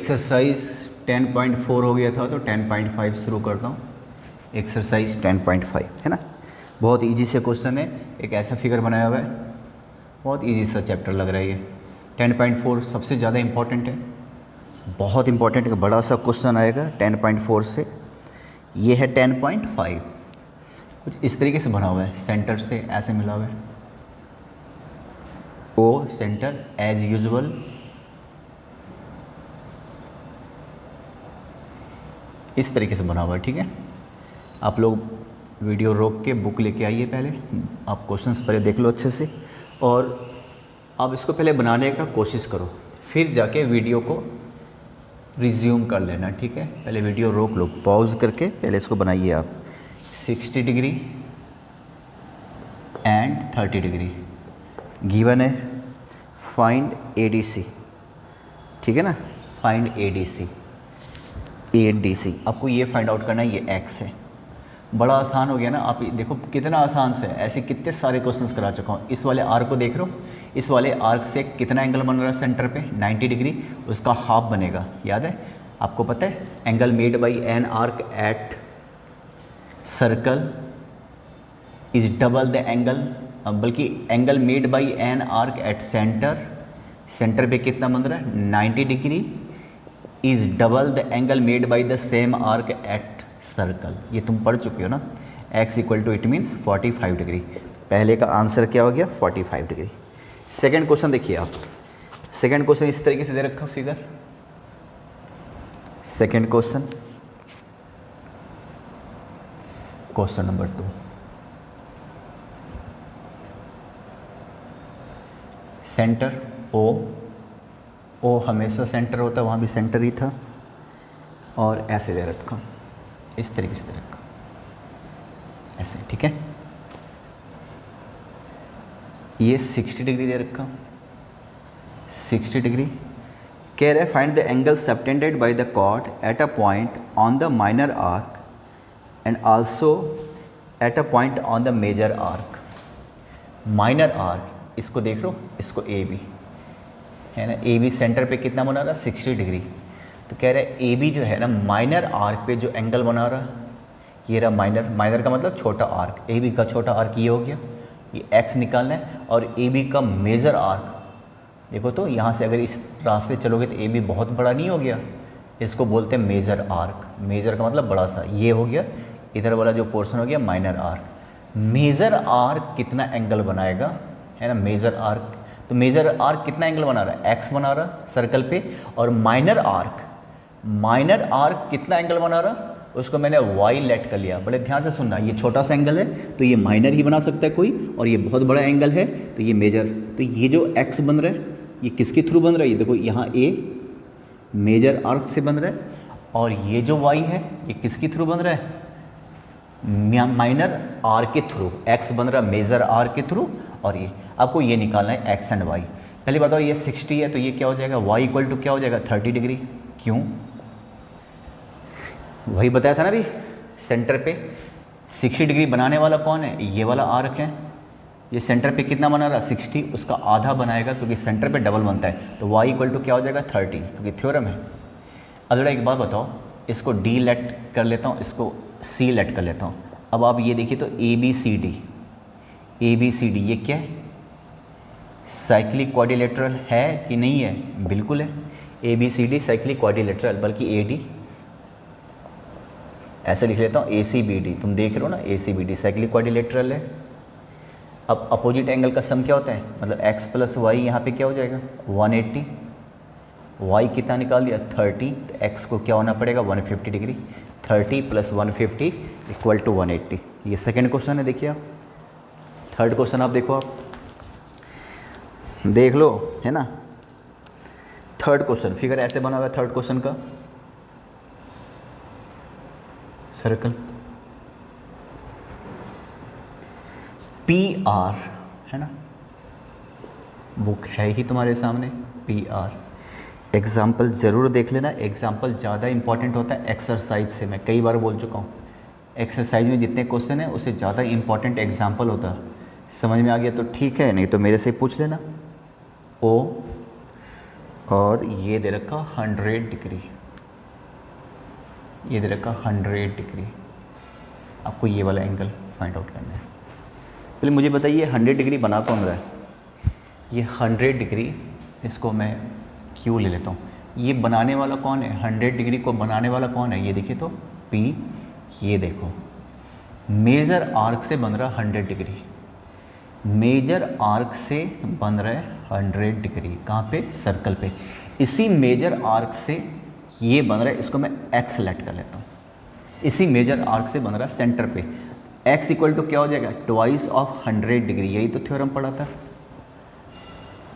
Exercise 10.4 हो गया था तो 10.5 शुरू करता हूँ। एक्सरसाइज 10.5 है ना, बहुत इजी से क्वेश्चन है। एक ऐसा फिगर बनाया हुआ है, बहुत इजी सा चैप्टर लग रहा है ये। 10.4 सबसे ज़्यादा इम्पॉर्टेंट है, बहुत इम्पॉर्टेंट, एक बड़ा सा क्वेश्चन आएगा 10.4 से। ये है 10.5, कुछ इस तरीके से बना हुआ है, सेंटर से ऐसे मिला हुआ है, ओ सेंटर एज यूजुअल, इस तरीके से बना हुआ है। ठीक है, आप लोग वीडियो रोक के बुक लेके आइए, पहले आप क्वेश्चंस पहले देख लो अच्छे से, और आप इसको पहले बनाने का कोशिश करो, फिर जाके वीडियो को रिज्यूम कर लेना। ठीक है, पहले वीडियो रोक लो, पॉज करके पहले इसको बनाइए आप। 60 डिग्री एंड 30 डिग्री गिवन है, फाइंड ADC। ठीक है ना, फाइंड ADC, ADC आपको ये फाइंड आउट करना है, ये x है। बड़ा आसान हो गया ना, आप देखो कितना आसान से, ऐसे कितने सारे क्वेश्चंस करा चुका हूँ। इस वाले आर्क को देख रहे हो, इस वाले आर्क से कितना एंगल बन रहा है सेंटर पे, 90 डिग्री, उसका हाफ बनेगा, याद है आपको, पता है angle made by an arc at circle is double the angle, बल्कि angle made by an arc at centre, centre पे कितना बन रहा है 90 degree, is double the angle made by the same arc at circle. ये तुम पढ़ चुके हो ना, x equal to it means 45 degree. पहले का आंसर क्या हो गया, 45 डिग्री। सेकेंड क्वेश्चन देखिए आप, सेकेंड क्वेश्चन इस तरीके से दे रखा figure. Second question, question number 2, centre ओ हमेशा सेंटर होता है, वहाँ भी सेंटर ही था, और ऐसे दे रखा, इस तरीके से दे रखा, ऐसे। ठीक है, ये 60 डिग्री दे रखा, 60 डिग्री। कह रहे find the angle subtended by the chord at a point on the minor arc and also at a point on the major arc. Minor arc, इसको देख लो, इसको AB है ना, AB सेंटर पे कितना बना रहा, 60 डिग्री। तो कह रहे हैं AB जो है ना, माइनर आर्क पे जो एंगल बना रहा, ये रहा माइनर, माइनर का मतलब छोटा आर्क, AB का छोटा आर्क ये हो गया, ये x निकालना है, और AB का मेजर आर्क देखो, तो यहाँ से अगर इस रास्ते चलोगे तो AB बहुत बड़ा नहीं हो गया, इसको बोलते हैं मेजर आर्क। मेजर का मतलब बड़ा सा, ये हो गया, इधर वाला जो पोर्शन हो गया माइनर आर्क। मेजर आर्क कितना एंगल बनाएगा, है ना, मेजर आर्क, तो मेजर आर्क कितना एंगल बना रहा है, x बना रहा सर्कल पे, और माइनर आर्क कितना एंगल बना रहा, उसको मैंने y लेट कर लिया। बड़े ध्यान से सुनना, ये छोटा सा एंगल है तो ये माइनर ही बना सकता है कोई, और ये बहुत बड़ा एंगल है तो ये मेजर। तो ये जो x बन रहा है ये किसके थ्रू बन रहा है, ये देखो यहाँ A मेजर आर्क से बन रहा है, और ये जो y है ये किसके थ्रू बन रहा है, माइनर आर्क के थ्रू। x बन रहा है मेजर आर्क के थ्रू, और ये आपको ये निकालना है x एंड y। पहले बताओ, ये 60 है तो ये क्या हो जाएगा, y इक्वल टू क्या हो जाएगा 30 डिग्री। क्यों, वही बताया था ना अभी, सेंटर पे 60 डिग्री बनाने वाला कौन है, ये वाला आर्क है। ये सेंटर पे कितना बना रहा 60, उसका आधा बनाएगा, क्योंकि सेंटर पे डबल बनता है, तो y इक्वल टू क्या हो जाएगा 30, क्योंकि थ्योरम है। अब जरा एक बात बताओ, इसको D लेट कर लेता हूँ, इसको C लेट कर लेता हूँ। अब आप ये देखिए तो ABCD ये क्या है, साइक्लिक क्वाड्रिलेटरल है कि नहीं है, बिल्कुल है। ABCD साइक्लिक क्वाड्रिलेटरल, बल्कि AD ऐसे लिख लेता हूँ, ACBD, तुम देख रहे हो ना, ACBD साइक्लिक क्वाड्रिलेटरल है। अब अपोजिट एंगल का सम क्या होता है, मतलब x प्लस वाई, यहाँ पे क्या हो जाएगा 180, y कितना निकाल दिया 30, तो x को क्या होना पड़ेगा 150 डिग्री। 30 plus 150 equal to 180। ये सेकेंड क्वेश्चन है, देखिए आप। थर्ड क्वेश्चन आप देखो, आप देख लो, है ना। थर्ड क्वेश्चन फिगर ऐसे बना हुआ है, थर्ड क्वेश्चन का सर्कल PR है ना, बुक है ही तुम्हारे सामने, PR। एग्जाम्पल ज़रूर देख लेना, एग्जाम्पल ज़्यादा इंपॉर्टेंट होता है एक्सरसाइज से, मैं कई बार बोल चुका हूँ। एक्सरसाइज में जितने क्वेश्चन हैं उससे ज़्यादा इंपॉर्टेंट एग्जाम्पल होता है। समझ में आ गया तो ठीक है, नहीं तो मेरे से पूछ लेना। और ये दे रखा 100 डिग्री, ये दे रखा 100 डिग्री। आपको ये वाला एंगल फाइंड आउट करना है। पहले मुझे बताइए 100 डिग्री बना कौन रहा है? ये 100 डिग्री, इसको मैं क्यू ले लेता हूँ। ये बनाने वाला कौन है? 100 डिग्री को बनाने वाला कौन है? ये देखिए तो P। ये देखो मेजर आर्क से बन रहा 100 डिग्री, मेजर आर्क से बन रहा है 100 डिग्री। कहाँ पे? सर्कल पे। इसी मेजर आर्क से ये बन रहा है, इसको मैं x सेलेक्ट कर लेता हूँ। इसी मेजर आर्क से बन रहा है सेंटर पे। x इक्वल टू क्या हो जाएगा? Twice of 100 degree. यही तो थ्योरम पढ़ा था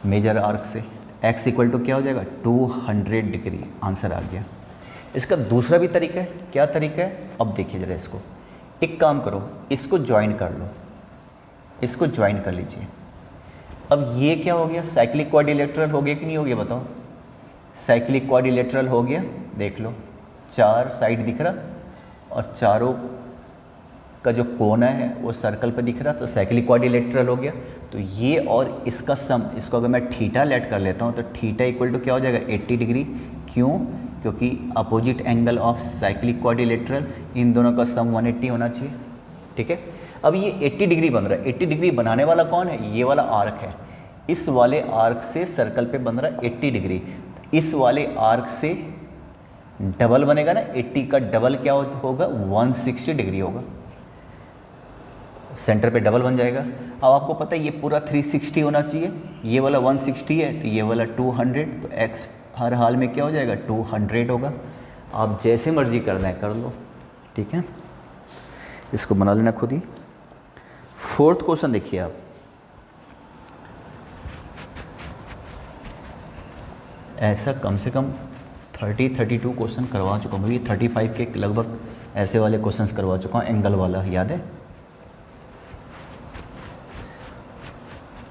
मेजर आर्क से। x इक्वल टू क्या हो जाएगा? 200 डिग्री। आंसर आ गया। इसका दूसरा भी तरीका है। क्या तरीका है? अब देखिए ज़रा इसको। एक काम करो, इसको ज्वाइन कर लो, इसको ज्वाइन कर लीजिए। अब ये क्या हो गया? साइक्लिक क्वाड्रिलेटरल हो गया कि नहीं हो गया? बताओ। साइक्लिक क्वाड्रिलेटरल हो गया। देख लो 4 साइड दिख रहा और चारों का जो कोना है वो सर्कल पे दिख रहा, तो साइक्लिक क्वाड्रिलेटरल हो गया। तो ये और इसका सम, इसको अगर मैं थीटा लेट कर लेता हूँ तो थीटा इक्वल टू क्या हो जाएगा? 80 डिग्री। क्यों? क्योंकि opposite angle of cyclic quadrilateral, इन दोनों का सम 180 होना चाहिए। ठीक है। अब ये 80 डिग्री बन रहा है। 80 डिग्री बनाने वाला कौन है? ये वाला आर्क है। इस वाले आर्क से सर्कल पे बन रहा है 80 डिग्री। इस वाले आर्क से डबल बनेगा ना, 80 का डबल क्या होगा? 160 डिग्री होगा। सेंटर पे डबल बन जाएगा। अब आपको पता है ये पूरा 360 होना चाहिए। ये वाला 160 है तो ये वाला 200, तो x हर हाल में क्या हो जाएगा? 200 होगा। आप जैसे मर्जी करना है कर लो। ठीक है, इसको बना लेना खुद ही। 4th क्वेश्चन देखिए आप। ऐसा कम से कम 32 क्वेश्चन करवा चुका हूँ। 35 के लगभग ऐसे वाले क्वेश्चंस करवा चुका हूँ, एंगल वाला, याद है?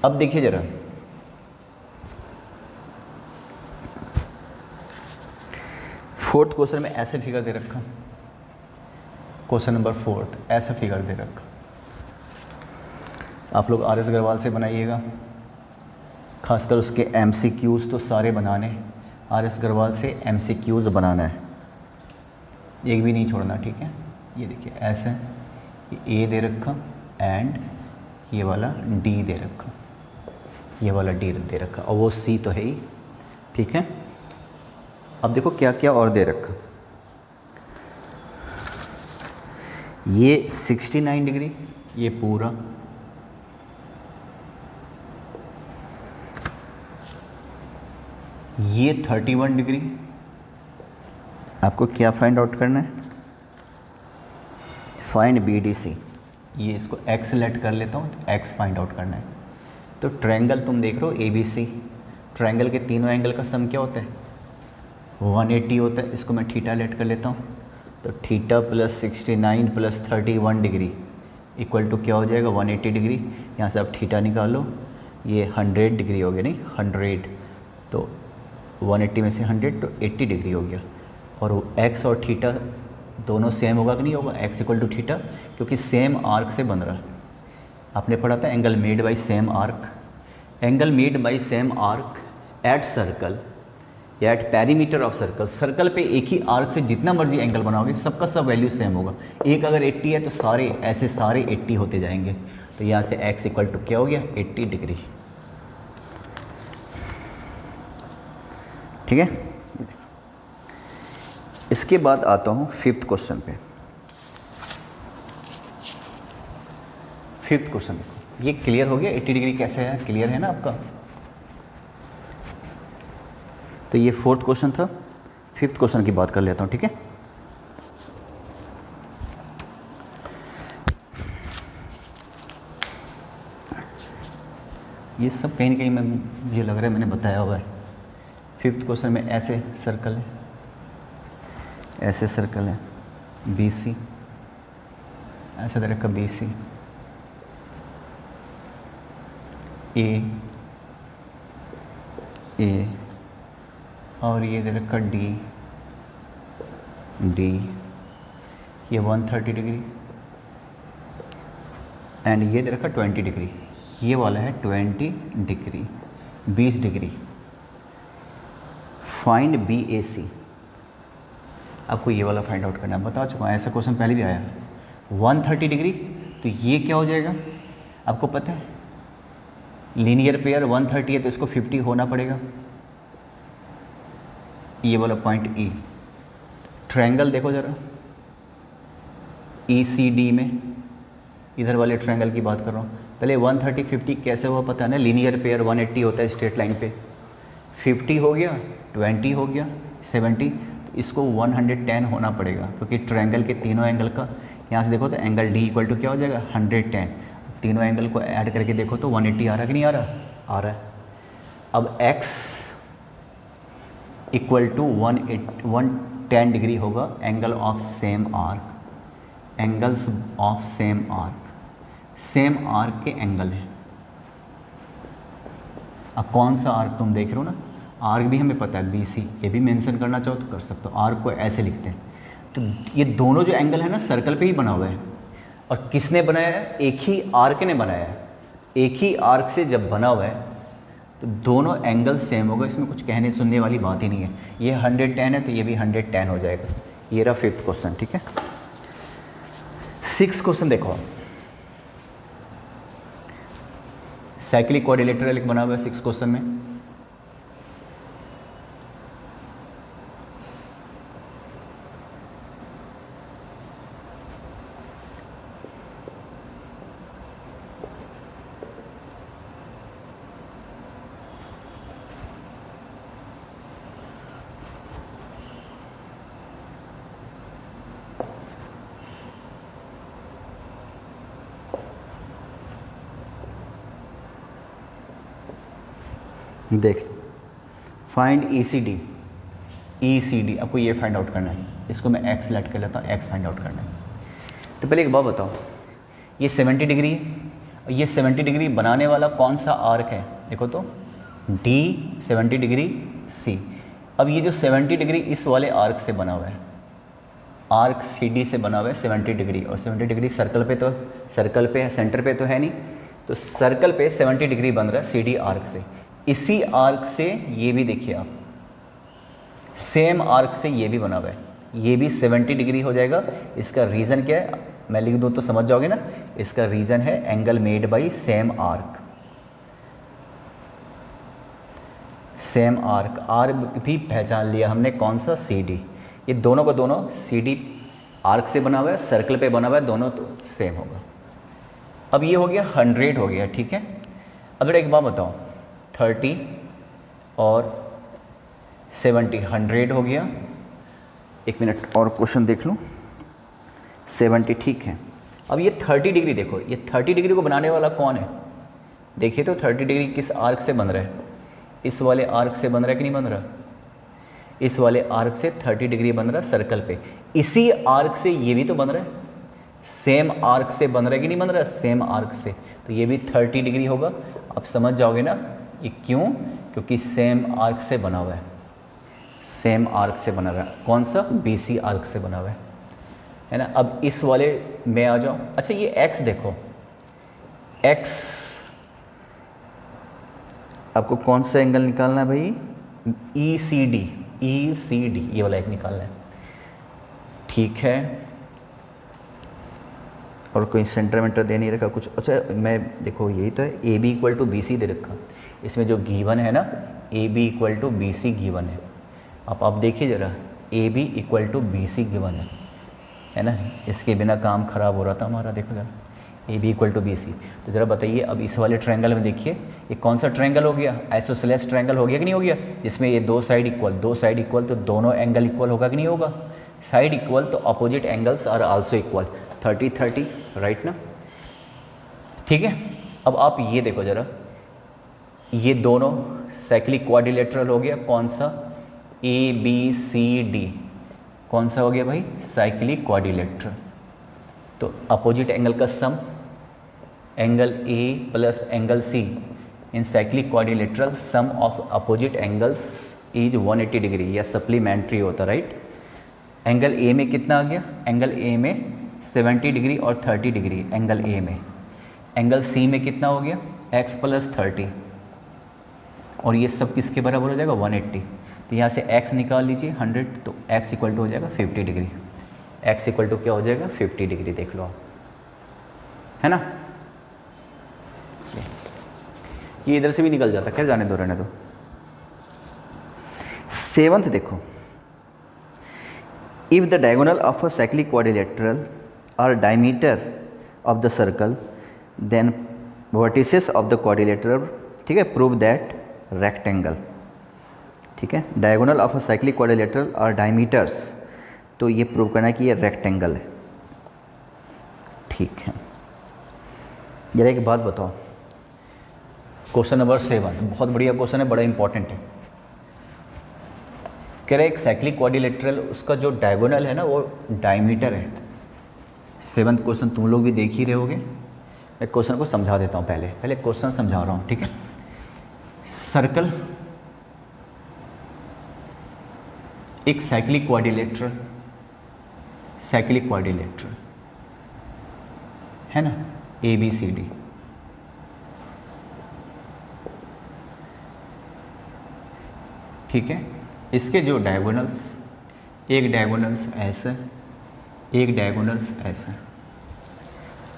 अब देखिए जरा, फोर्थ क्वेश्चन में ऐसे फिगर दे रखा, क्वेश्चन नंबर 4 ऐसा फिगर दे रखा। आप लोग आर एस अग्रवाल से बनाइएगा, खासकर उसके MCQs तो सारे बनाने। आर एस अग्रवाल से MCQs बनाना है, एक भी नहीं छोड़ना। ठीक है, ये देखिए ऐसा ए दे रखा एंड ये वाला डी दे रखा, ये वाला डी दे रखा और वो सी तो है ही। ठीक है, अब देखो क्या क्या और दे रखा। ये 69 डिग्री, ये पूरा, ये 31 डिग्री। आपको क्या फाइंड आउट करना है? Find BDC। ये इसको x लेट कर लेता हूँ तो x फाइंड आउट करना है। तो ट्रायंगल तुम देख रहे हो ABC, ट्रायंगल के तीनों एंगल का सम क्या होता है? 180 होता है। इसको मैं थीटा लेट कर लेता हूँ, तो theta plus 69 plus 31 degree equal to क्या हो जाएगा? 180 डिग्री। यहाँ से आप थीटा निकालो, ये 100 डिग्री हो गया, नहीं 100, तो 180 में से 100 तो 80 डिग्री हो गया। और वो x और थीटा दोनों सेम होगा कि नहीं होगा? x इक्वल टू थीटा, क्योंकि सेम आर्क से बन रहा है। आपने पढ़ा था angle made by same arc. Angle made by same arc at circle या at perimeter of circle. Circle पे एक ही आर्क से जितना मर्जी एंगल बनाओगे सबका सब वैल्यू सेम होगा। एक अगर 80 है तो सारे ऐसे सारे 80 होते जाएंगे। तो यहाँ से x इक्वल टू क्या हो गया? 80 डिग्री। ठीक है, इसके बाद आता हूँ 5th क्वेश्चन पे। 5th क्वेश्चन देखो, ये क्लियर हो गया 80 डिग्री कैसे है? क्लियर है ना आपका? तो ये 4th क्वेश्चन था। 5th क्वेश्चन की बात कर लेता हूँ। ठीक है, ये सब कहीं ना कहीं मैं, मुझे लग रहा है मैंने बताया हुआ है। 5th क्वेश्चन में ऐसे सर्कल है, ऐसे सर्कल है BC, ऐसा दे रखा BC, A और ये दे रखा D, ये 130 डिग्री एंड ये दे रखा 20 डिग्री। ये वाला है 20 डिग्री, 20 डिग्री। फाइंड बी ए सी। आपको ये वाला फाइंड आउट करना है, बता चुका हूँ, ऐसा क्वेश्चन पहले भी आया। 130 डिग्री, तो ये क्या हो जाएगा आपको पता है, लीनियर पेयर 130 है तो इसको 50 होना पड़ेगा। ये वाला पॉइंट ई। ट्रायंगल देखो ज़रा, ई सी डी में, इधर वाले ट्रायंगल की बात कर रहा हूँ। पहले 130 50 कैसे हुआ पता है ना, लीनियर पेयर 180 होता है स्ट्रेट लाइन पे, 50 हो गया, 20 हो गया, 70, तो इसको 110 होना पड़ेगा, क्योंकि ट्रायंगल के तीनों एंगल का, यहाँ से देखो तो एंगल डी इक्वल टू क्या हो जाएगा 110, तीनों एंगल को ऐड करके देखो तो 180 आ रहा है कि नहीं आ रहा, आ रहा है। अब x इक्वल टू 110 डिग्री होगा angle of same arc, angles of same arc, same arc के एंगल है। अब कौन सा आर्क तुम देख रहे हो ना, आर्क भी हमें पता है BC, ये भी मेंशन करना चाहो तो कर सकते हो। आर्क को ऐसे लिखते हैं, तो ये दोनों जो एंगल है ना सर्कल पे ही बना हुआ है, और किसने बनाया है, एक ही आर्क ने बनाया है। एक ही आर्क से जब बना हुआ है तो दोनों एंगल सेम होगा, इसमें कुछ कहने सुनने वाली बात ही नहीं है। ये 110 है तो ये भी 110 हो जाएगा। ये रहा 5th क्वेश्चन, ठीक है। 6th क्वेश्चन देखो, साइक्लिक क्वाड्रिलेटरल एक बना हुआ है 6th क्वेश्चन में। देख, फाइंड ई सी डी, ई सी डी आपको ये फाइंड आउट करना है। इसको मैं एक्स लेट कर लेता हूँ, एक्स फाइंड आउट करना है। तो पहले एक बात बताओ, ये 70 डिग्री है, और ये 70 डिग्री बनाने वाला कौन सा आर्क है, देखो तो डी 70 डिग्री सी। अब ये जो 70 डिग्री इस वाले आर्क से बना हुआ है, आर्क सी डी से बना हुआ है 70 डिग्री, और 70 डिग्री सर्कल पे तो, सर्कल पे सेंटर पे तो है नहीं, तो सर्कल पे 70 डिग्री बन रहा है सी डी आर्क से। इसी आर्क से ये भी देखिए आप, सेम आर्क से ये भी बना हुआ है, ये भी 70 डिग्री हो जाएगा। इसका रीज़न क्या है, मैं लिख दूँ तो समझ जाओगे ना। इसका रीज़न है angle made by same arc, same arc. Arc भी पहचान लिया हमने, कौन सा, सी डी। ये दोनों का दोनों सी डी आर्क से बना हुआ है, सर्कल पे बना हुआ है, दोनों तो सेम होगा। अब ये हो गया 100 हो गया, ठीक है। अब एक बात बताओ, 30 और 70 100 हो गया। एक मिनट और क्वेश्चन देख लूँ। 70 ठीक है। अब ये 30 डिग्री देखो, ये 30 डिग्री को बनाने वाला कौन है, देखिए तो 30 डिग्री किस आर्क से बन रहा है, इस वाले आर्क से बन रहा है कि नहीं बन रहा, इस वाले आर्क से 30 डिग्री बन रहा है सर्कल पे। इसी आर्क से ये भी तो बन रहा है, सेम आर्क से बन रहा है कि नहीं बन रहा है, सेम आर्क से, तो ये भी 30 डिग्री होगा। आप समझ जाओगे ना ये क्यों, क्योंकि सेम आर्क से बना हुआ है, सेम आर्क से बना हुआ है। कौन सा, BC आर्क से बना हुआ है ना। अब इस वाले में आ जाओ। अच्छा ये x देखो, x आपको कौन सा एंगल निकालना है भाई, ECD, ECD ये वाला एक निकालना है, ठीक है। और कोई सेंटीमीटर दे नहीं रखा कुछ। अच्छा मैं देखो यही तो है, AB इक्वल टू BC दे रखा, इसमें जो गिवन है ना AB equal to BC given है। आप देखिए ज़रा, AB equal to BC given है ना, इसके बिना काम ख़राब हो रहा था हमारा। देखो ज़रा, AB इक्वल टू BC। तो ज़रा बताइए, अब इस वाले ट्रायंगल में देखिए, ये कौन सा ट्रायंगल हो गया, आइसोसेलेस ट्रायंगल हो गया कि नहीं हो गया, जिसमें ये दो साइड इक्वल, दो साइड इक्वल, तो दोनों एंगल इक्वल होगा कि नहीं होगा। साइड इक्वल तो opposite angles are also equal, 30 30 right ना, ठीक है। अब आप ये देखो ज़रा, ये दोनों साइक्लिक क्वाड्रिलेटरल हो गया, कौन सा, ABCD, कौन सा हो गया भाई, साइक्लिक क्वाड्रिलेटरल। तो अपोजिट एंगल का sum, angle A plus angle C in cyclic quadrilateral, sum of opposite angles is 180 degree, या सप्लीमेंट्री होता, राइट। एंगल A में कितना आ गया, एंगल A में 70 डिग्री और 30 डिग्री एंगल A में। एंगल C में कितना हो गया, x प्लस 30, और ये सब किसके बराबर हो जाएगा, 180। तो यहाँ से x निकाल लीजिए 100, तो x इक्वल टू हो जाएगा 50 डिग्री। x इक्वल टू क्या हो जाएगा 50 डिग्री, देख लो आप, है ना। ये इधर से भी निकल जाता, खैर जाने दो, रहने दो। 7th देखो, if the diagonal of a cyclic quadrilateral are diameter of the circle then vertices of the quadrilateral, ठीक है, प्रूव दैट रेक्टेंगल, ठीक है, diagonal of a cyclic quadrilateral are diameters, तो ये प्रूव करना है कि ये रेक्टेंगल है, ठीक है। जरा एक बात बताओ, क्वेश्चन नंबर 7 बहुत बढ़िया क्वेश्चन है, बड़ा इंपॉर्टेंट है। कह रहे एक साइक्लिक क्वाड्रिलेटरल, उसका जो डायगोनल है ना वो डायमीटर है। 7th क्वेश्चन तुम लोग भी देख ही रहे होगे, मैं क्वेश्चन को समझा देता हूँ, पहले क्वेश्चन समझा रहा हूँ, ठीक है। सर्कल एक साइक्लिक क्वाड्रिलेटरल है ना, ABCD, ठीक है। इसके जो डायगोनल्स, एक डायगोनल्स ऐसा, एक डायगोनल्स ऐसा।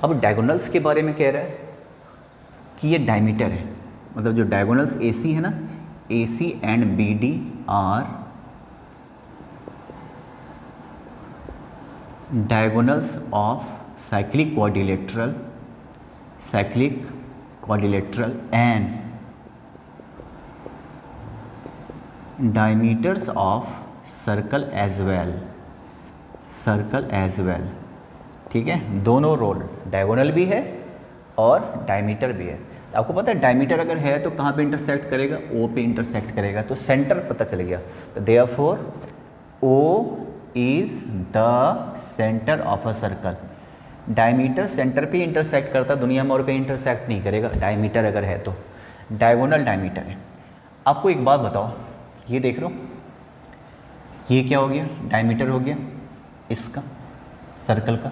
अब डायगोनल्स के बारे में कह रहा है कि ये डायमीटर है, मतलब जो डायगोनल्स AC है ना, AC and BD are diagonals of cyclic quadrilateral and diameters of circle as well, ठीक है। दोनों रोल, डायगोनल भी है और डायमीटर भी है। तो आपको पता है डायमीटर अगर है तो कहाँ पे इंटरसेक्ट करेगा, O पे इंटरसेक्ट करेगा, तो सेंटर पता चल गया। तो therefore O is the centre of a circle. Diameter centre पे इंटरसेक्ट करता है, दुनिया में और कहीं इंटरसेक्ट नहीं करेगा, डायमीटर अगर है तो। डायगोनल डायमीटर है। आपको एक बात बताओ, ये देख लो, ये क्या हो गया, डायमीटर हो गया इसका, सर्कल का।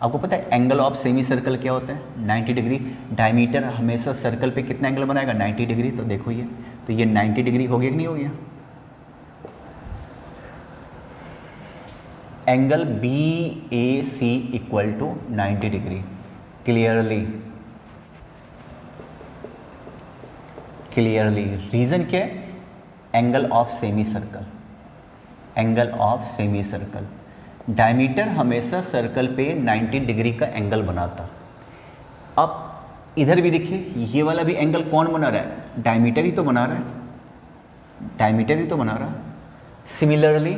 आपको पता है एंगल ऑफ सेमी सर्कल क्या होता है, 90 डिग्री। डायमीटर हमेशा सर्कल पे कितना एंगल बनाएगा, 90 डिग्री। तो देखो ये, तो ये 90 डिग्री हो गया कि नहीं हो गया। Angle BAC equal to 90 degree, clearly. Reason क्या है, angle of semi circle. Diameter हमेशा सर्कल पे 90 डिग्री का एंगल बनाता। अब इधर भी देखिए, ये वाला भी एंगल कौन बना रहा है, डायमीटर ही तो बना रहा है। Similarly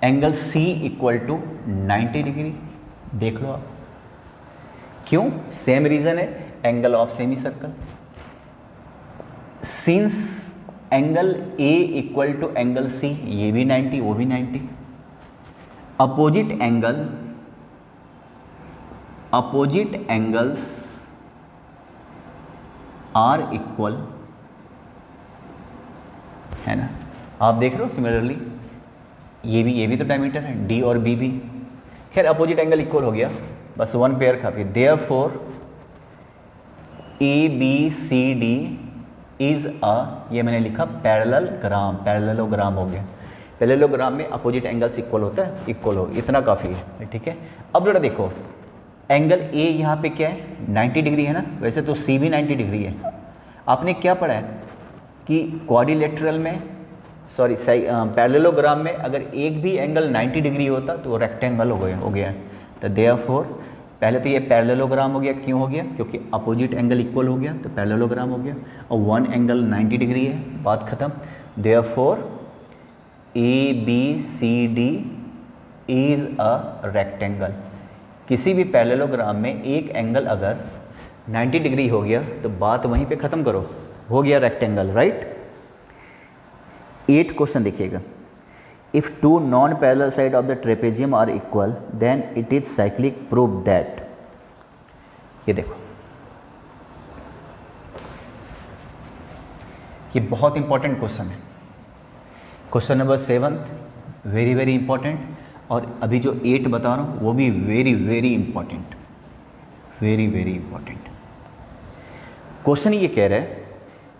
angle C equal to 90 degree, देख लो आप। क्यों, सेम रीज़न है, angle of semi circle. Since angle A equal to angle C, ये भी 90 वो भी 90। अपोजिट एंगल्स आर इक्वल, है ना। आप देख रहे हो सिमिलरली, ये भी तो डायमीटर है, D और B भी। खैर अपोजिट एंगल इक्वल हो गया, बस वन पेयर काफी। देयरफॉर ABCD इज ये मैंने लिखा पैरेललोग्राम हो गया। पैरेललोग्राम में अपोजिट एंगल्स इक्वल होता है, इतना काफ़ी है, ठीक है। अब जरा देखो, एंगल A यहाँ पे क्या है, 90 डिग्री है ना, वैसे तो C भी 90 डिग्री है। आपने क्या पढ़ा है कि क्वाड्रिलेटरल में, पैरेललोग्राम में अगर एक भी एंगल 90 डिग्री होता तो रेक्टेंगल हो गया। तो देयरफॉर पहले तो ये पैरेललोग्राम हो गया, क्यों हो गया, क्योंकि अपोजिट एंगल इक्वल हो गया, तो पैरेललोग्राम हो गया। और वन एंगल 90 डिग्री है, बात खत्म। Therefore ABCD is a rectangle. किसी भी पैरेललोग्राम में एक एंगल अगर 90 डिग्री हो गया तो बात वहीं पे ख़त्म करो, हो गया रेक्टेंगल, राइट। 8 क्वेश्चन देखिएगा। If two non parallel side of the trapezium are equal then it is cyclic, prove that. ये देखो, ये बहुत इंपॉर्टेंट क्वेश्चन है, question number 7, very very important. और अभी जो 8 बता रहा हूँ वो भी very very important, very very important. Question ये कह रहा है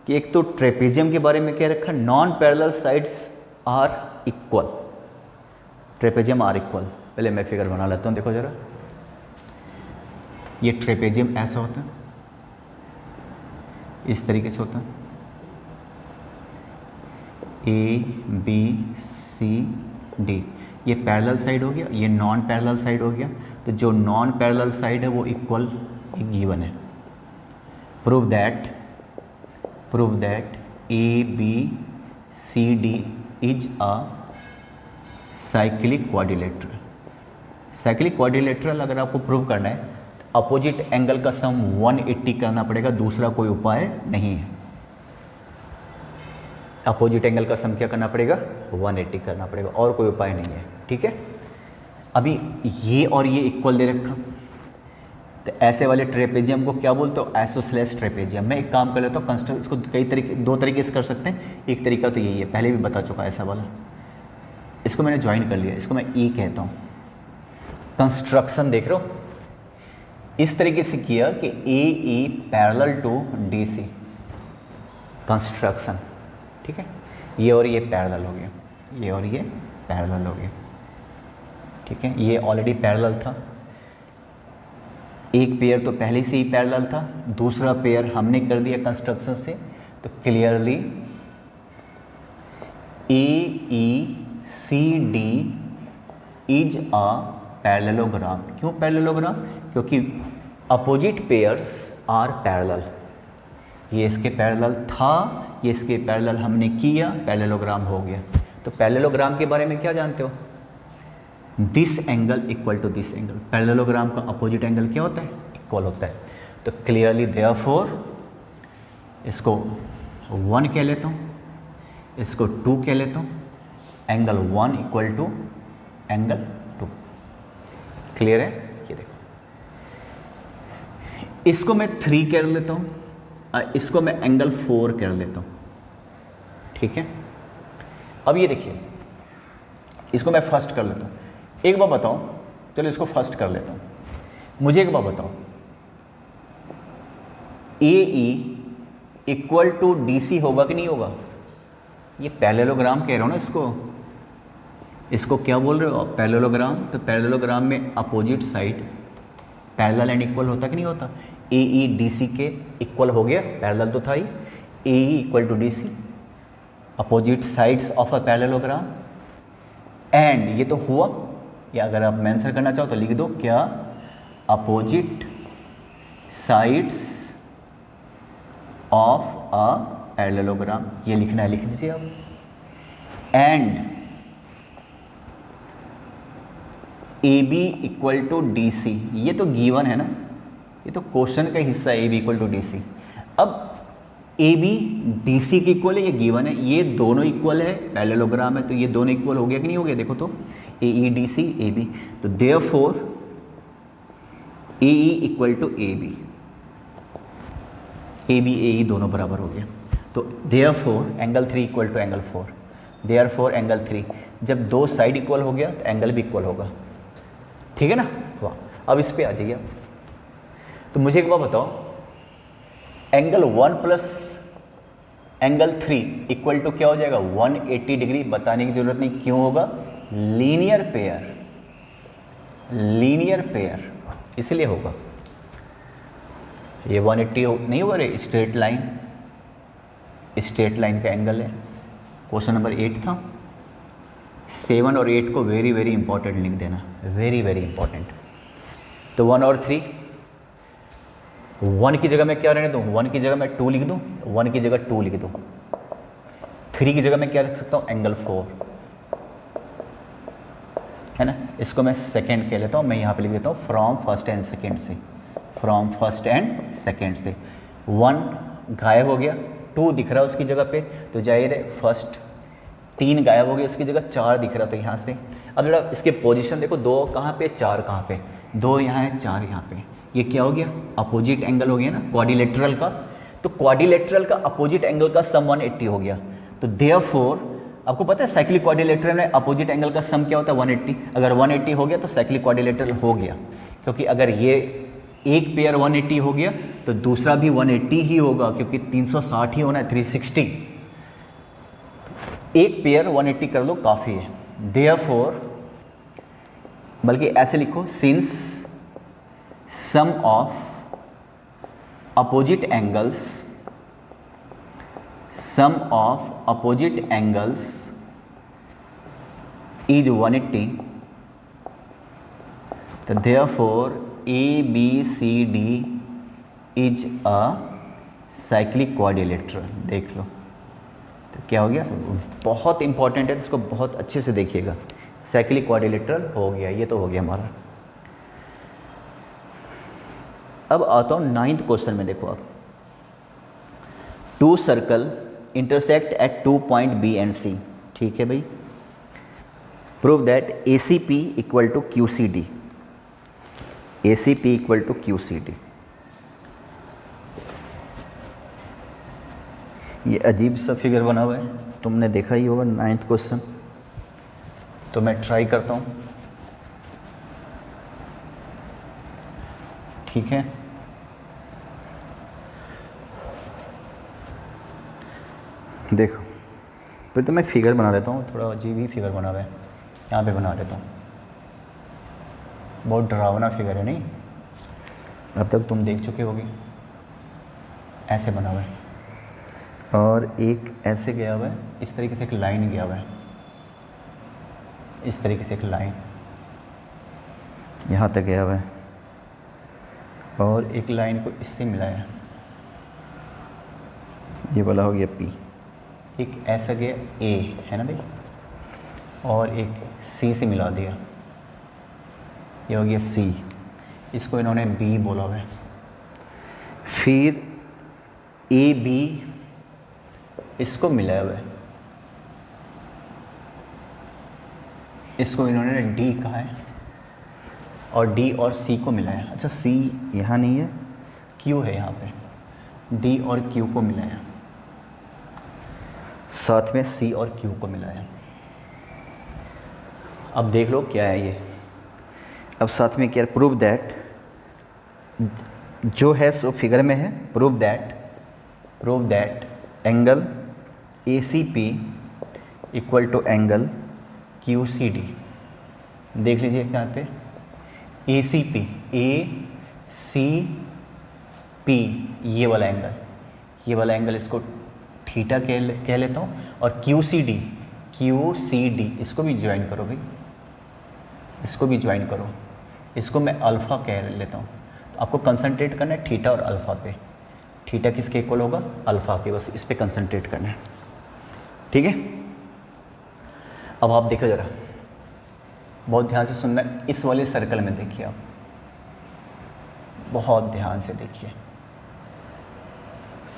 कि एक तो ट्रेपेजियम के बारे में क्या रखा, non parallel sides are equal, trapezium are equal. पहले मैं फिगर बना लेता हूँ, देखो जरा, ये ट्रेपेजियम ऐसा होता है, इस तरीके से होता है, ए बी सी डी, ये पैरेलल साइड हो गया, ये नॉन पैरेलल साइड हो गया। तो जो नॉन पैरेलल साइड है वो इक्वल गिवन है। Prove that A B C D is a cyclic quadrilateral. Cyclic quadrilateral अगर आपको प्रूव करना है तो अपोजिट एंगल का सम 180 करना पड़ेगा, दूसरा कोई उपाय नहीं है। अपोजिट एंगल का सम क्या करना पड़ेगा, 180 करना पड़ेगा, और कोई उपाय नहीं है। ठीक है, अभी ये और ये इक्वल दे रखा, तो ऐसे वाले ट्रेपेजियम को क्या बोलते हो, आइसोसेलेस ट्रेपेजियम। मैं एक काम कर लेता हूँ, कंस्ट्रक्ट इसको कई तरीके, दो तरीके से कर सकते हैं। एक तरीका तो यही है, पहले भी बता चुका ऐसा वाला, इसको मैंने ज्वाइन कर लिया, इसको मैं ई कहता हूँ। कंस्ट्रक्शन देख रहे हो, इस तरीके से किया कि A E parallel to D C, construction. ठीक है, ये और ये पैरेलल हो गया, ये और ये पैरेलल हो गया। ठीक है, ये ऑलरेडी पैरेलल था, एक पेयर तो पहले से ही पैरेलल था, दूसरा पेयर हमने कर दिया कंस्ट्रक्शन से, तो clearly A E C D is a parallelogram. क्यों पैरेललोग्राम, क्योंकि अपोजिट पेयर्स आर पैरेलल। ये इसके पैरेलल था, ये इसके पैरेलल हमने किया, पैरेललोग्राम हो गया। तो पैरेललोग्राम के बारे में क्या जानते हो, this angle equal to this angle. Parallelogram का अपोजिट एंगल क्या होता है, इक्वल होता है। तो क्लियरली देयरफॉर इसको 1 कह लेता हूँ, इसको 2 कह लेता हूँ, angle 1 equal to angle 2। Clear है, ये देखो, इसको मैं 3 कर लेता हूँ, इसको मैं एंगल 4 कर लेता हूँ। ठीक है, अब ये देखिए, इसको मैं फर्स्ट कर लेता हूँ। एक बार बताओ, चलो इसको फर्स्ट कर लेता हूँ, मुझे एक बार बताओ, A E equal to D C होगा कि नहीं होगा? ये पैरेललोग्राम कह रहे हो ना इसको क्या बोल रहे हो आप, पैरेललोग्राम। तो पैरेललोग्राम में opposite side parallel and equal होता कि नहीं होता? ए ई डी सी के इक्वल हो गया, पैरेलल तो था ही, A E equal to D C, opposite sides of a parallelogram. And ये तो हुआ, या अगर आप मेंशन करना चाहो तो लिख दो क्या, opposite sides of a parallelogram, ये लिखना है, लिख दीजिए आप। And A B equal to D C, ये तो गिवन है ना, ये तो क्वेश्चन का हिस्सा है, A B equal to D C. अब ए बी डी सी के इक्वल है, ये गिवन है, ये दोनों इक्वल है, पैरेललोग्राम है, तो ये दोनों इक्वल हो गया कि नहीं हो गया? देखो तो A E D C A B, तो therefore A E equal to A B A E दोनों बराबर हो गया। तो therefore angle 3 equal to angle 4, therefore angle 3, जब दो साइड इक्वल हो गया तो एंगल भी इक्वल होगा। ठीक है ना, वाह। अब इस पे आ जाइए, तो मुझे एक बात बताओ, angle 1 plus angle 3 equal to क्या हो जाएगा? 180 डिग्री। बताने की जरूरत नहीं, क्यों होगा? लीनियर पेयर, लीनियर पेयर इसलिए होगा। ये 180 नहीं होगा रे, स्ट्रेट लाइन, स्ट्रेट लाइन का एंगल है। क्वेश्चन नंबर 8 था। 7 और 8 को वेरी वेरी इंपॉर्टेंट लिख देना, वेरी वेरी इंपॉर्टेंट। तो 1 और 3, 1 की जगह मैं क्या रहने दूँ? 1 की जगह मैं 2 लिख दूँ, 1 की जगह 2 लिख दूँ। 3 की जगह मैं क्या रख सकता हूँ? एंगल 4, है ना। इसको मैं सेकेंड कह लेता हूँ, मैं यहाँ पे लिख देता हूँ फ्रॉम फर्स्ट एंड सेकेंड से, फ्रॉम फर्स्ट एंड सेकेंड से। 1 गायब हो गया, 2 दिख रहा है उसकी जगह पे, तो जाहिर है फर्स्ट। 3 गायब हो गया, उसकी जगह 4 दिख रहा, तो यहाँ से। अब जरा इसके पोजीशन देखो, 2 कहाँ पे, 4 कहाँ पे? 2 यहाँ है, 4 यहाँ पे। ये क्या हो गया? अपोजिट एंगल हो गया ना, क्वाड्रिलेटरल का। तो क्वाड्रिलेटरल का अपोजिट एंगल का सम 180 हो गया। तो देयरफॉर आपको पता है साइक्लिक क्वाड्रिलेटरल में अपोजिट एंगल का सम क्या होता है? 180। अगर 180 हो गया तो साइक्लिक क्वाड्रिलेटरल हो गया, क्योंकि अगर ये एक पेयर 180 हो गया तो दूसरा भी 180 ही होगा, क्योंकि 360 ही होना है, 360। एक पेयर 180 कर लो काफ़ी है। देयरफॉर, बल्कि ऐसे लिखो, since sum of opposite angles, sum of opposite angles is 180, तो therefore ABCD is a cyclic quadrilateral. देख लो तो क्या हो गया, बहुत इंपॉर्टेंट है, तो इसको बहुत अच्छे से देखिएगा। साइक्लिक क्वाड्रिलेटरल हो गया, ये तो हो गया हमारा। अब आता हूँ 9th क्वेश्चन में। देखो आप, two circle intersect at 2 point B and C, ठीक है भाई। Prove that ACP equal to QCD, ACP equal to QCD। ये अजीब सा फिगर बना हुआ है, तुमने देखा ही होगा 9th क्वेश्चन, तो मैं ट्राई करता हूँ, ठीक है। देखो, फिर तो मैं फिगर बना लेता हूँ, थोड़ा अजीब ही फिगर बना हुआ है, यहाँ पे बना लेता हूँ। बहुत डरावना फिगर है, नहीं? अब तक तुम देख चुके होगे। ऐसे बना हुआ है और एक ऐसे गया हुआ है, इस तरीके से एक लाइन गया हुआ है, इस तरीके से एक लाइन यहाँ तक गया हुआ है, और एक लाइन को इससे मिलाया, ये वाला हो गया P। एक ऐसा गया A, है ना भाई, और एक C से मिला दिया, ये हो गया C। इसको इन्होंने B बोला हुआ है। फिर AB इसको मिलाया हुआ है, इसको इन्होंने D कहा है, और D और C को मिलाया। अच्छा, C यहाँ नहीं है, Q है यहाँ पे, D और Q को मिलाया, साथ में C और Q को मिलाया। अब देख लो क्या है ये। अब साथ में क्या, प्रूव दैट, जो है सो फिगर में है, prove that angle ACP equal to angle QCD। देख लीजिए यहाँ पे ACP, ACP, ये वाला एंगल इसको थीटा कह लेता हूँ, और QCD इसको भी ज्वाइन करो भाई, इसको भी ज्वाइन करो, इसको मैं अल्फ़ा कह लेता हूँ। तो आपको कंसंट्रेट करना है थीटा और अल्फ़ा पे। थीटा किसके इक्वल होगा, अल्फ़ा के, बस इस पे कंसंट्रेट करना है, ठीक है। अब आप देखो ज़रा, बहुत ध्यान से सुनना है, इस वाले सर्कल में देखिए आप, बहुत ध्यान से देखिए।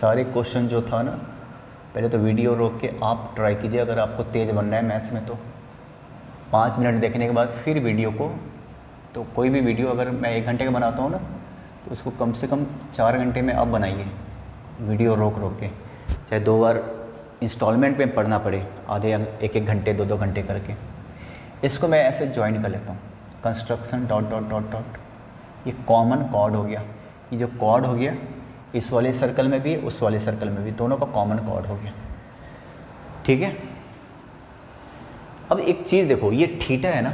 सारे क्वेश्चन जो था ना, पहले तो वीडियो रोक के आप ट्राई कीजिए, अगर आपको तेज़ बनना है मैथ्स में तो 5 मिनट देखने के बाद फिर वीडियो को, तो कोई भी वीडियो अगर मैं 1 घंटे का बनाता हूँ ना, तो उसको कम से कम 4 घंटे में आप बनाइए, वीडियो रोक के, चाहे 2 बार इंस्टॉलमेंट में पढ़ना पड़े, आधे 1-1 घंटे 2-2 घंटे करके। इसको मैं ऐसे ज्वाइन कर लेता हूँ, कंस्ट्रक्शन ... ये कॉमन कॉर्ड हो गया, ये जो कॉर्ड हो गया इस वाले सर्कल में भी, उस वाले सर्कल में भी, दोनों का कॉमन कॉर्ड हो गया, ठीक है। अब एक चीज़ देखो, ये थीटा है ना,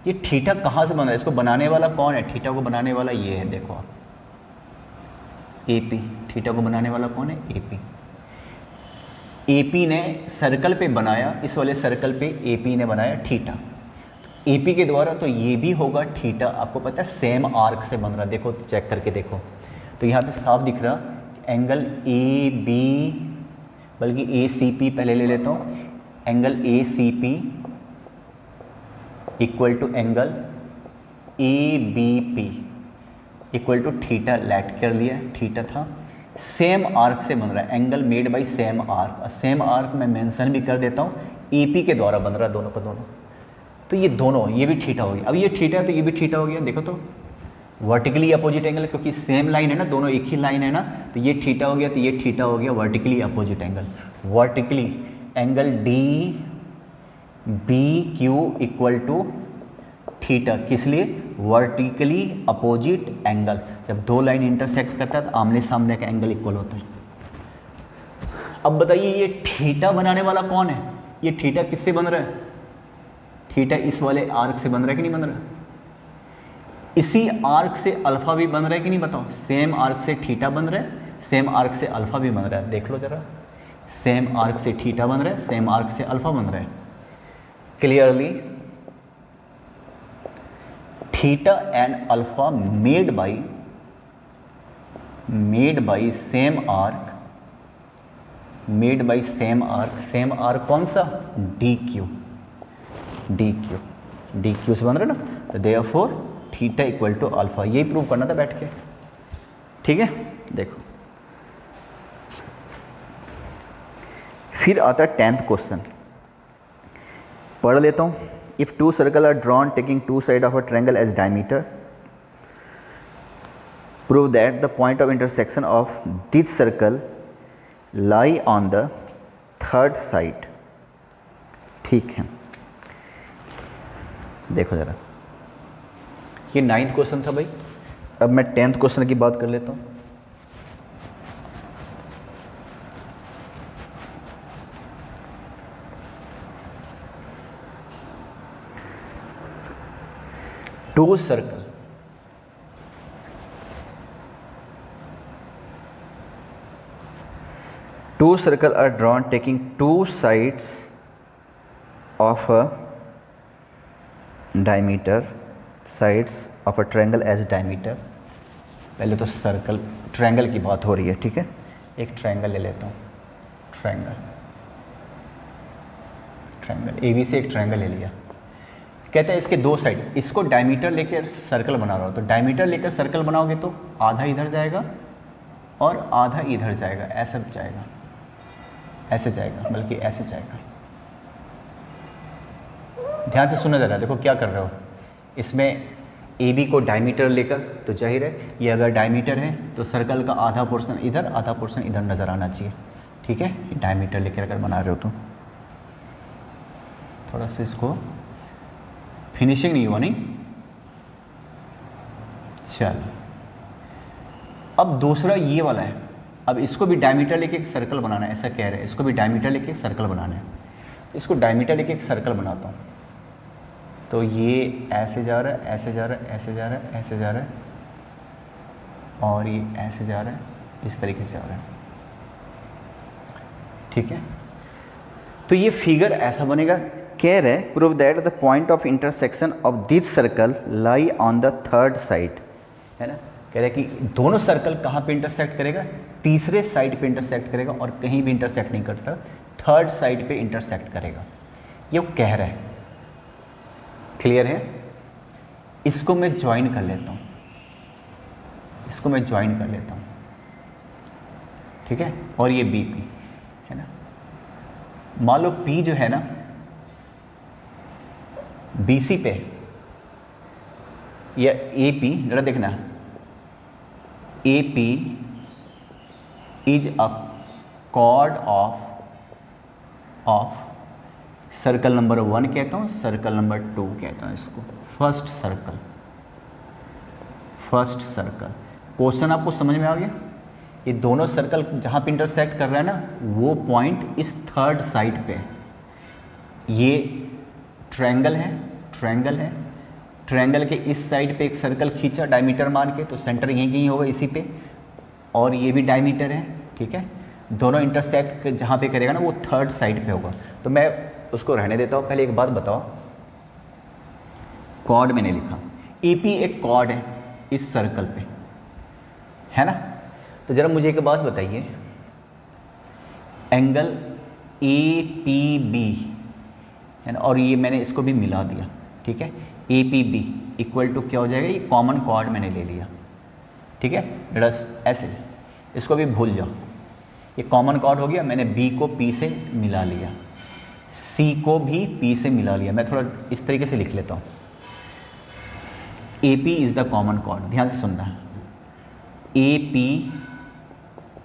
ये थीटा कहाँ से बन रहा है, इसको बनाने वाला कौन है, थीटा को बनाने वाला ये है, देखो आप, AP। थीटा को बनाने वाला कौन है, AP। AP ने सर्कल पे बनाया, इस वाले सर्कल पे AP ने बनाया थीटा, AP के द्वारा, तो ये भी होगा थीटा। आपको पता है सेम आर्क से बन रहा, देखो चेक करके देखो, तो यहाँ पे साफ दिख रहा एंगल AB, बल्कि ACP पहले ले लेता हूँ, angle ACP equal to angle ABP equal to theta let कर लिया, थीटा था, सेम आर्क से बन रहा है, angle made by same arc. Same arc मैं मेंशन भी कर देता हूँ, AP के द्वारा बन रहा है दोनों का दोनों, तो ये दोनों, ये भी थीटा हो गया। अब ये थीटा है तो ये भी थीटा हो गया, देखो तो वर्टिकली अपोजिट एंगल, क्योंकि सेम लाइन है ना, दोनों एक ही लाइन है ना, तो ये थीटा हो गया, तो ये थीटा हो गया, vertically opposite angle. Vertically angle DBQ equal to theta, किस लिए? Vertically opposite angle. जब दो लाइन इंटरसेक्ट करता है तो आमने सामने का एंगल इक्वल होता है। अब बताइए ये थीटा बनाने वाला कौन है? ये थीटा किससे बन रहा है? थीटा इस वाले आर्क से बन रहा है कि नहीं बन रहा है? इसी आर्क से अल्फा भी बन रहा है कि नहीं बताओ? सेम आर्क से थीटा बन रहा है, सेम आर्क से अल्फा भी बन रहा है। देख लो जरा, सेम आर्क से थीटा बन रहा है, सेम आर्क से अल्फा बन रहा है। Clearly theta and alpha made by same arc, same arc कौन सा? डी क्यू से बन रहा है ना, तो therefore theta equal to alpha. यही प्रूव करना था बैठ के, ठीक है। देखो फिर आता है 10th क्वेश्चन, पढ़ लेता हूँ। If two circle are drawn taking two side of a triangle as diameter, prove that the point of intersection of this circle lie on the third side. ठीक है, देखो जरा, ये 9th क्वेश्चन था भाई। अब मैं 10th क्वेश्चन की बात कर लेता हूँ। Two circle are drawn taking two sides of a triangle as diameter। पहले तो सर्कल ट्रायंगल की बात हो रही है, ठीक है। एक ट्रायंगल ले लेता हूँ, ट्रायंगल AB से एक ट्रायंगल ले लिया। कहते हैं इसके दो साइड, इसको डायमीटर लेकर सर्कल बना रहा हो, तो डायमीटर लेकर सर्कल बनाओगे तो आधा इधर जाएगा और आधा इधर जाएगा, ऐसा जाएगा, ऐसे जाएगा, बल्कि ऐसे जाएगा। ध्यान से सुना जरा, देखो क्या कर रहे हो। इसमें AB को डायमीटर लेकर, तो जाहिर है ये अगर डायमीटर है तो सर्कल का आधा पोर्शन इधर, आधा पोर्शन इधर नज़र आना चाहिए, ठीक है। डायमीटर लेकर अगर बना रहे हो तो थोड़ा सा इसको फिनिशिंग नहीं हुआ, नहीं। चल अब दूसरा ये वाला है। अब इसको भी डायमीटर लेके एक सर्कल बनाना है, ऐसा कह रहे हैं। इसको भी डायमीटर लेके एक सर्कल बनाना है। इसको डायमीटर लेके एक सर्कल बनाता हूँ, तो ये ऐसे जा रहा है, ऐसे जा रहा है, ऐसे जा रहा है, ऐसे जा रहा है, और ये ऐसे जा रहा है, इस तरीके से जा रहा है, ठीक है। तो ये फिगर ऐसा बनेगा। कह रहे prove that the point of intersection of this circle lie on the third side, है ना। कह रहे कि दोनों सर्कल कहाँ पे इंटरसेक्ट करेगा? तीसरे साइड पे इंटरसेक्ट करेगा, और कहीं भी इंटरसेक्ट नहीं करता, थर्ड साइड पे इंटरसेक्ट करेगा, ये वो कह रहा है। क्लियर है? इसको मैं ज्वाइन कर लेता हूँ, ठीक है। और ये BP है ना। मान लो P जो है ना BC पे, या AP, जरा देखना, AP is a cord of circle number 1 कहता हूँ, सर्कल नंबर 2 कहता हूँ इसको, फर्स्ट सर्कल। क्वेश्चन आपको समझ में आ गया? ये दोनों सर्कल जहाँ पे इंटरसेक्ट कर रहा है ना, वो पॉइंट इस थर्ड साइड पे, ये ट्रायंगल है, ट्रायंगल के इस साइड पे एक सर्कल खींचा डायमीटर मान के, तो सेंटर यहीं कहीं होगा इसी पे, और ये भी डायमीटर है, ठीक है। दोनों इंटरसेक्ट जहाँ पे करेगा ना, वो थर्ड साइड पे होगा। तो मैं उसको रहने देता हूँ। पहले एक बात बताओ, कॉर्ड मैंने लिखा, AP एक कॉर्ड है इस सर्कल पे, है ना। तो ज़रा मुझे एक बात बताइए, एंगल APB है ना, और ये मैंने इसको भी मिला दिया, ठीक है। APB इक्वल टू क्या हो जाएगा? ये कॉमन कॉर्ड मैंने ले लिया, ठीक है। ऐसे इसको भी भूल जाओ, ये कॉमन कॉर्ड हो गया। मैंने B को P से मिला लिया, C को भी P से मिला लिया। मैं थोड़ा इस तरीके से लिख लेता हूँ, AP is the common chord. ध्यान से सुनना है, AP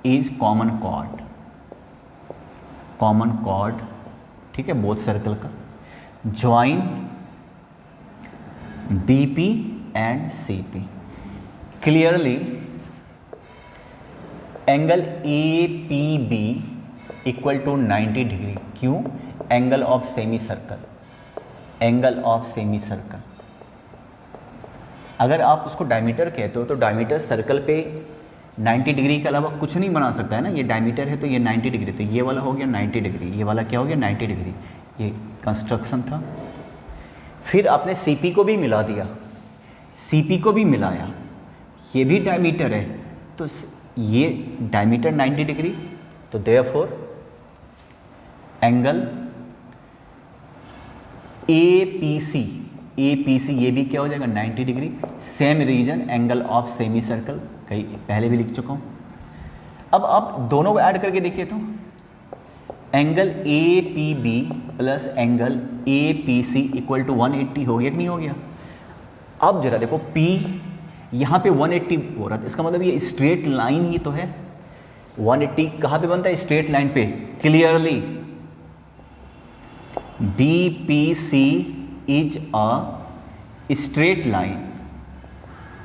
इज कॉमन कॉर्ड, ठीक है, बोथ सर्कल का। Join BP and CP. Clearly, angle APB equal to 90 degree. क्यों? Angle of semi circle. Angle of semi circle. अगर आप उसको डायमीटर कहते हो तो डायमीटर सर्कल पे 90 डिग्री के अलावा कुछ नहीं बना सकता है ना. ये डायमीटर है तो ये 90 डिग्री, तो ये वाला हो गया 90 डिग्री, ये वाला क्या हो गया 90 डिग्री. ये कंस्ट्रक्शन था. फिर आपने CP को भी मिला दिया, CP को भी मिलाया, ये भी डायमीटर है तो ये डायमीटर 90 डिग्री, तो देयरफॉर एंगल APC ये भी क्या हो जाएगा 90 degree. Same reason angle of semi circle, कहीं पहले भी लिख चुका हूँ. अब आप दोनों को ऐड करके देखिए तो angle APB plus angle APC equal to 180 हो गया कि नहीं हो गया. अब जरा देखो P यहाँ पे 180 हो रहा था, इसका मतलब ये स्ट्रेट लाइन ही तो है. 180 कहाँ पे बनता है? स्ट्रेट लाइन पे. Clearly BPC is a straight line.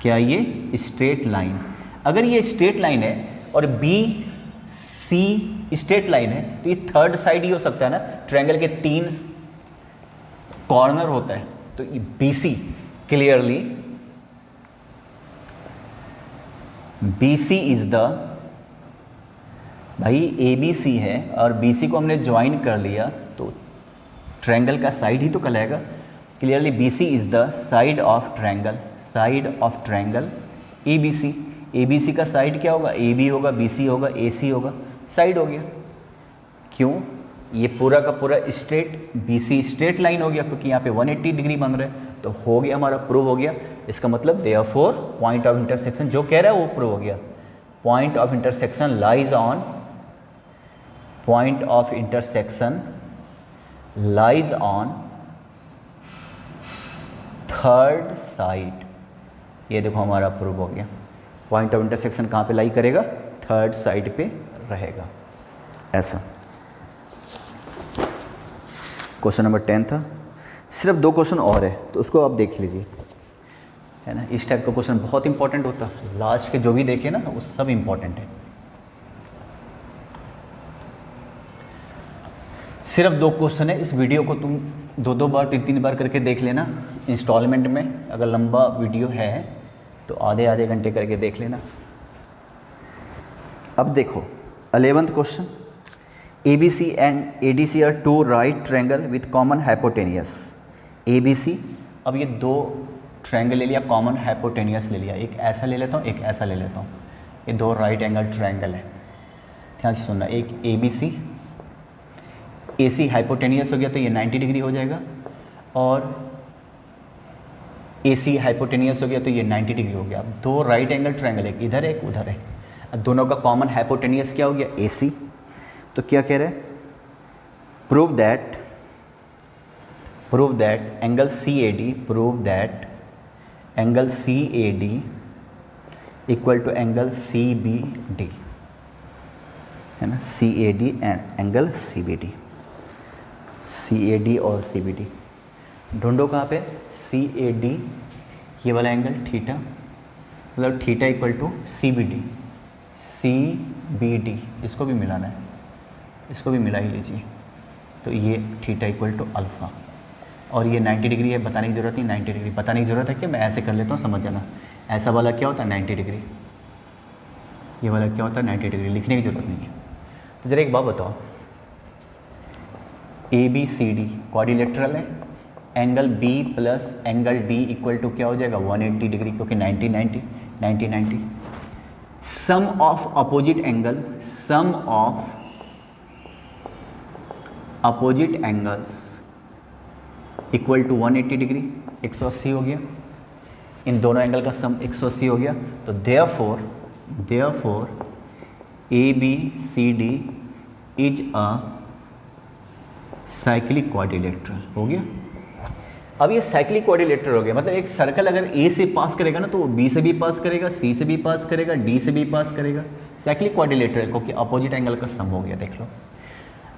क्या ये स्ट्रेट लाइन? अगर ये स्ट्रेट लाइन है और BC स्ट्रेट लाइन है तो ये थर्ड साइड ही हो सकता है ना. ट्रायंगल के 3 कॉर्नर होता है तो ये BC. Clearly BC is the, भाई ABC है और BC को हमने ज्वाइन कर लिया तो ट्रायंगल का साइड ही तो कहलाएगा. Clearly BC is the side of triangle. Side of triangle ABC. ABC का साइड क्या होगा? AB होगा, BC होगा, AC होगा, साइड हो गया. क्यों? ये पूरा का पूरा स्ट्रेट BC स्ट्रेट लाइन हो गया क्योंकि यहाँ पे 180 डिग्री बन रहा है तो हो गया, हमारा प्रूव हो गया. इसका मतलब देयरफॉर पॉइंट ऑफ इंटरसेक्शन जो कह रहा है वो प्रूव हो गया. Point of intersection lies on, point of intersection lies on third side. ये देखो हमारा प्रूव हो गया. पॉइंट ऑफ इंटरसेक्शन कहाँ पे लाई करेगा? थर्ड साइड पे रहेगा. ऐसा क्वेश्चन नंबर 10 था. सिर्फ 2 क्वेश्चन और है तो उसको आप देख लीजिए, है ना. इस टाइप का क्वेश्चन बहुत इंपॉर्टेंट होता है. लास्ट के जो भी देखे ना वो सब इंपॉर्टेंट है. सिर्फ 2 क्वेश्चन है. इस वीडियो को तुम 2 बार 3 बार करके देख लेना इंस्टॉलमेंट में. अगर लंबा वीडियो है तो आधे घंटे करके देख लेना. अब देखो 11th question. ABC and ADC are 2 right triangle with common hypotenuse. ABC, अब ये 2 ट्रायंगल ले लिया, कॉमन हाइपोटेनियस ले लिया. एक ऐसा ले लेता हूँ, एक ऐसा ले लेता हूँ. ये 2 राइट एंगल ट्रायंगल है. ध्यान से सुनना. एक ABC, AC हाइपोटेनियस हो गया तो ये 90 डिग्री हो जाएगा और AC हाइपोटेनियस हो गया तो ये 90 डिग्री हो गया. अब 2 राइट एंगल ट्रायंगल, एक इधर है एक उधर है. दोनों का कॉमन हाइपोटेनियस क्या हो गया? AC. तो क्या कह रहे हैं? Prove that angle CAD, prove that angle CAD equal to angle CBD, है ना. CAD and angle CBD. CAD और CBD ढूंढो कहाँ पे? CAD ये वाला एंगल थीटा, मतलब theta equal to CBD. CBD इसको भी मिलाना है, इसको भी मिला ही लीजिए. तो ये थीटा इक्वल टू अल्फ़ा और ये 90 डिग्री है. बताने की ज़रूरत नहीं, 90 डिग्री बताने की ज़रूरत है कि मैं ऐसे कर लेता हूँ, समझ जाना. ऐसा वाला क्या होता है? 90 डिग्री. ये वाला क्या होता है? 90 डिग्री. लिखने की ज़रूरत नहीं है. तो ज़रा एक बात बताओ, ABCD क्वाड्रिलेटरल है. Angle B plus angle D equal to क्या हो जाएगा? 180 डिग्री क्योंकि 90. Sum of opposite angle, sum of opposite angles equal to 180 degree, 180 हो गया. इन दोनों एंगल का सम 180 हो गया. तो therefore ABCD is a cyclic quadrilateral हो गया. अब ये साइक्लिक क्वाड्रिलेटरल हो गया मतलब एक सर्कल अगर A से पास करेगा ना तो वो B से भी पास करेगा, C से भी पास करेगा, D से भी पास करेगा. साइक्लिक क्वाड्रिलेटरल क्योंकि अपोजिट एंगल का सम हो गया. देख लो.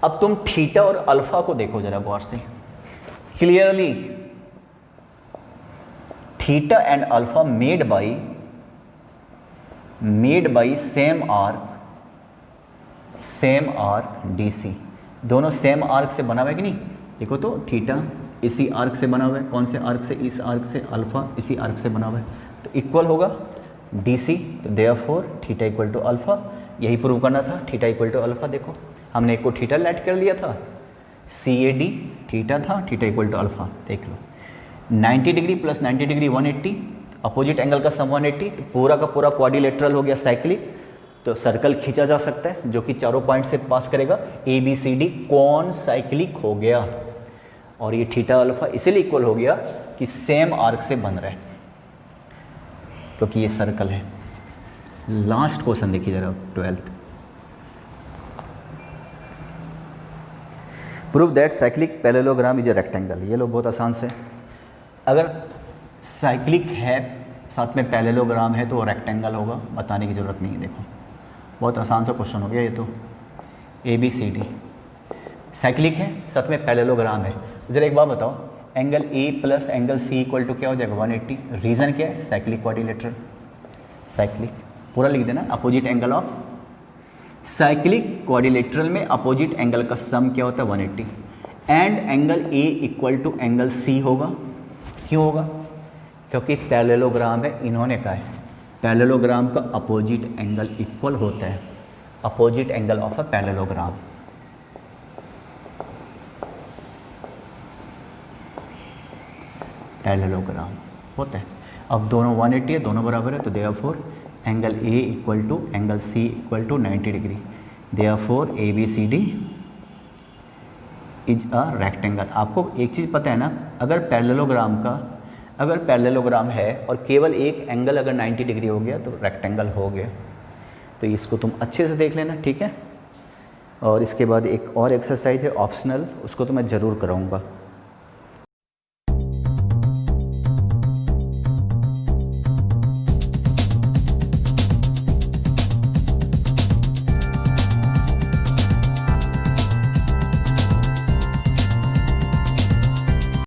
अब तुम थीटा और अल्फा को देखो जरा गौर से. Clearly theta and alpha made by same arc DC। दोनों सेम आर्क से बना हुआ है कि नहीं? देखो तो थीटा इसी आर्क से बना हुआ है, कौन से आर्क से? इस आर्क से। अल्फा इसी आर्क से बना हुआ है, तो इक्वल होगा DC। तो therefore theta equal to alpha, यही प्रूव करना था, थीटा इक्वल टू अल्फा। देखो हमने एक को थीटा लेट कर लिया था, CAD थीटा था, थीटा इक्वल टू अल्फा। देख लो 90 degree plus 90 degree 180, opposite angle का सम 180, तो पूरा का पूरा क्वाड्रिलेटरल हो गया साइक्लिक। तो सर्कल खींचा जा सकता है जो कि चारों पॉइंट से पास करेगा, ABCD कौन साइक्लिक हो गया। और ये थीटा अल्फा इसीलिए इक्वल हो गया कि सेम आर्क से बन रहा है, क्योंकि ये सर्कल है। लास्ट क्वेश्चन देखिए जरा, 12th। Prove that cyclic parallelogram is a rectangle. ये लो बहुत आसान से, अगर साइक्लिक है साथ में पैरेललोग्राम है तो वो रेक्टेंगल होगा, बताने की ज़रूरत नहीं है। देखो बहुत आसान सा क्वेश्चन हो गया ये तो। ABCD साइक्लिक है साथ में पैरेललोग्राम है। जरा एक बात बताओ, angle A plus angle C equal to क्या हो जाएगा? 180। रीज़न क्या है? Cyclic quadrilateral. साइक्लिक पूरा लिख देना, opposite angle of cyclic quadrilateral में अपोजिट एंगल का सम क्या होता है? 180। And angle A equal to angle C होगा। क्यों होगा? क्योंकि पैरेललोग्राम है, इन्होंने कहा है पैरेललोग्राम का अपोजिट एंगल इक्वल होता है, opposite angle of a parallelogram. Parallelogram होता है। अब दोनों 180 है, दोनों बराबर है, तो therefore angle A equal to angle C equal to 90 degree. Therefore ABCD is a rectangle. आपको एक चीज़ पता है ना, अगर पैरेललोग्राम है और केवल एक एंगल अगर 90 डिग्री हो गया तो रेक्टेंगल हो गया। तो इसको तुम अच्छे से देख लेना, ठीक है। और इसके बाद एक और एक्सरसाइज है ऑप्शनल, उसको तो मैं ज़रूर कराऊंगा।